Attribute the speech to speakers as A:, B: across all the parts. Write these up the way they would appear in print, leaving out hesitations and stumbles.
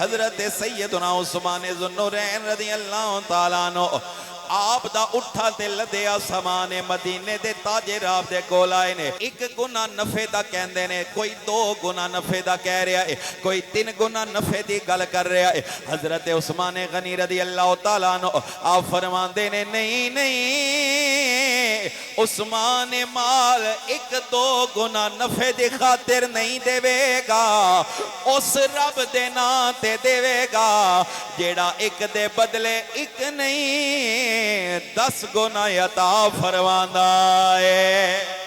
A: حضرت سیدنا عثمان ذو النورین رضی اللہ تعالیٰ عنہ آپ دا اٹھا تے لدیا سامان مدینے دے تاجر آپ دے کول آئے نے ایک گناہ نفع دا کہندے نے کوئی دو گناہ نفع دا کہہ رہا ہے کوئی تین گناہ نفع دی گل کر رہا ہے حضرت عثمان غنی رضی اللہ تعالیٰ عنہ آپ فرماندے نے نہیں عثمان مال ایک دو گناہ نفع دی خاطر نہیں دے گا اس رب دے نا تے دے گا جیڑا ایک دے بدلے ایک نہیں 10 گنا عطا فرماندا ہے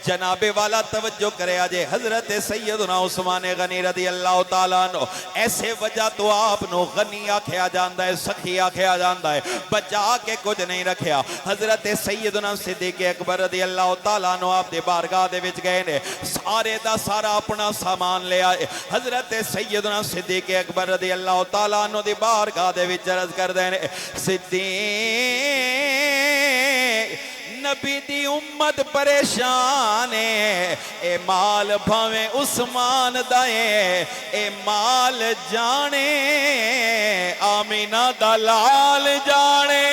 A: جناب والا توجہ کرے آجے حضرت سیدنا عثمان غنی رضی اللہ تعالیٰ عنہ ایسے وجہ تو آپ نو غنی آکھیا جاندہ ہے سخی آکھیا جاندہ ہے بچا کے کچھ نہیں رکھیا حضرت سیدنا صدیق اکبر رضی اللہ تعالیٰ عنہ آپ دے بارگاہ دے وچ گئے نے سارے دا سارا اپنا سامان لے آئے حضرت سیدنا صدیق اکبر رضی اللہ تعالیٰ عنہ دی بارگاہ دے وچ عرض کر دینے صدیق نبی دی امت پریشان ہے اے مال بھاویں عثمان دائے اے مال جانے آمینہ دلال جانے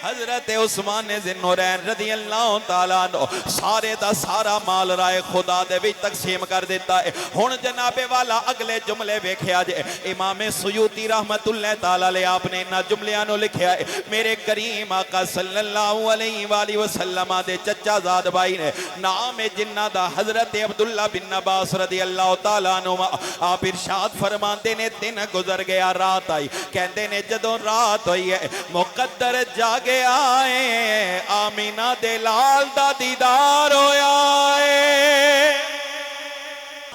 A: حضرت عثمان ذو النورین رضی اللہ تعالیٰ عنہ سارے دا سارا مال رائے خدا دے بھی تقسیم کر دیتا ہے ہن جناب والا اگلے جملے بیکھیا جے امام سیوطی رحمت اللہ تعالیٰ لے آپ نے انہا جملیاں لکھیا ہے میرے کریم آقا صلی اللہ علیہ وآلہ وسلم دے چچا زاد بھائی نے نام جنہ دا حضرت عبداللہ بن عباس رضی اللہ تعالیٰ عنہ آپ ارشاد فرماندے نے دن گزر گیا رات آئی کہندے نے جدوں رات ہوئی ہے مقدر جاگے آئے آمینہ دے لال دا دیدار ہویا ہے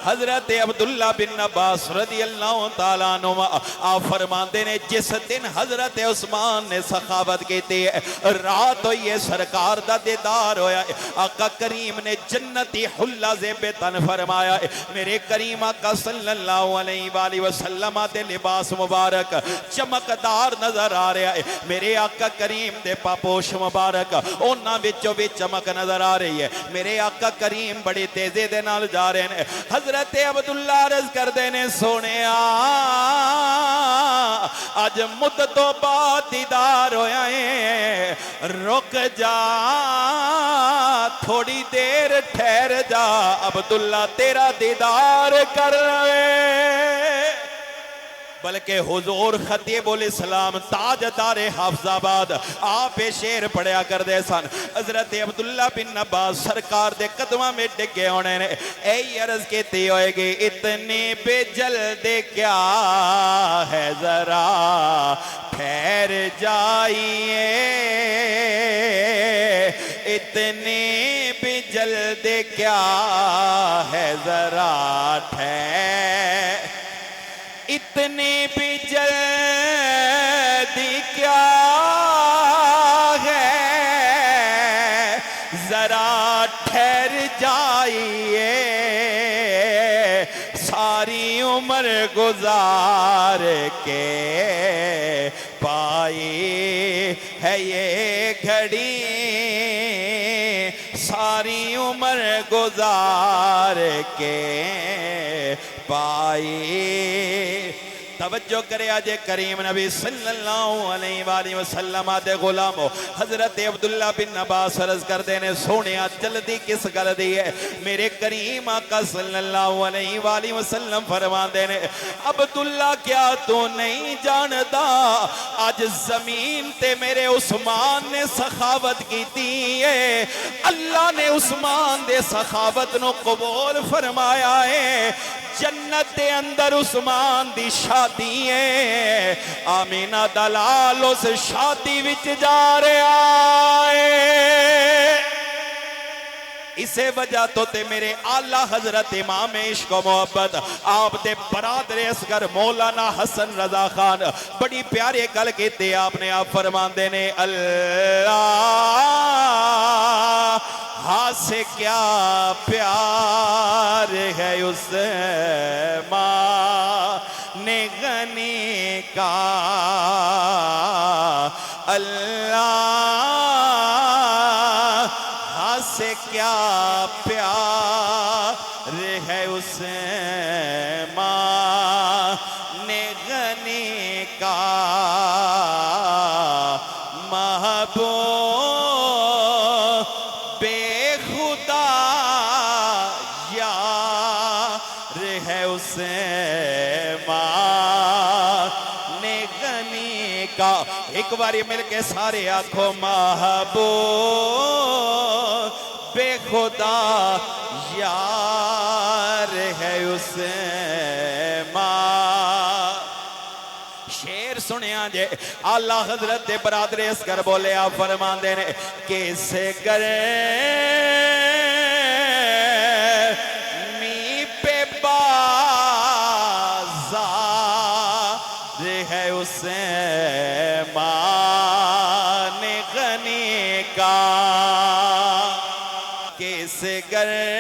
A: حضرت عبداللہ بن عباس رضی اللہ تعالیٰ عنہ آپ فرماندے نے جس دن حضرت عثمان نے سخاوت کی تھی رات ہوئی ہے سرکار دا دیدار ہویا ہے آقا کریم نے جنتی حلہ زیب تن فرمایا ہے میرے کریم آقا صلی اللہ علیہ وآلہ وسلم دے لباس مبارک چمکدار نظر آ رہا ہے میرے آقا کریم دے پاپوش مبارک اونا بچو بھی چمک نظر آ رہی ہے میرے آقا کریم بڑی تیزے دے نال جا رہے ہیں حضرت عبداللہ عرض کر دینے سونے آج مدتوں بعد دیدار ہویا ہے رک جا تھوڑی دیر ٹھہر جا عبداللہ تیرا دیدار کر رہے بلکہ حضور خطیب الاسلام تاجدار حافظ آباد آپ شیر پڑھیا کر دے سن حضرت عبداللہ بن عباس سرکار دے قدمہ میں ڈگے ہونے نے اے عرض کہتی ہوئے گی اتنی بے جلدے کیا ہے ذرا ٹھہر جائیے اتنی بے جلدے کیا ہے ذرا ٹھہر اتنی بھی جلدی کیا ہے ذرا ٹھہر جائیے ساری عمر گزار کے پائی ہے یہ گھڑی ساری عمر گزار کے پائی توجہ کرے آجے کریم نبی صلی اللہ علیہ وآلہ وسلم دے غلامو حضرت عبداللہ بن عباس عرض کر دینے سونیا جلدی کس گل دی ہے میرے کریم آقا صلی اللہ علیہ وآلہ وسلم فرما دینے عبداللہ کیا تو نہیں جاندا آج زمین تے میرے عثمان نے سخاوت کی تھی ہے اللہ نے عثمان دے سخاوت نو قبول فرمایا ہے جنت دے اندر عثمان دی شادی ہے آمینہ دلال اس شادی وچ جا رہا ہے اسے وجہ تو تے میرے اعلیٰ حضرت امام عشق و محبت آپ تے برادر اصغر مولانا حسن رضا خان بڑی پیارے گل کہتے آپ نے آپ فرماندے نے اللہ ہاں سے کیا پیار ہے اس ماں نے غنی کا اللہ ہاں سے کیا پیار ہے اس ماں عثمان غنی کا ایک باری مل کے سارے آنکھوں محبوب بے خدا یار ہے عثمان شیر سنیا جے اللہ حضرت برادر اسکر بولے آپ فرمان دینے کیسے کرے می پہ بازار ہے عثمان غنی کا کیسے کرے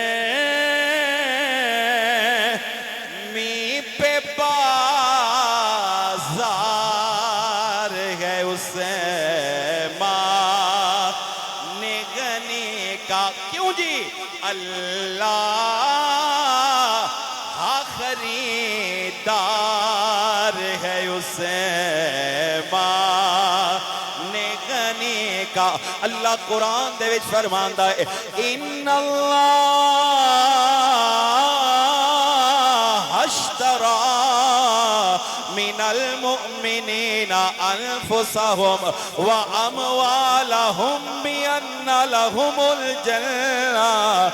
A: می پہ بازار ہے عثمان غنی کا کیوں جی اللہ خریدار ہے عثمان غنی کا اللہ قرآن دے وچ فرماندا ہے ان اللہ اشترى من المؤمنين انفسهم واموالهم بان لهم الجنة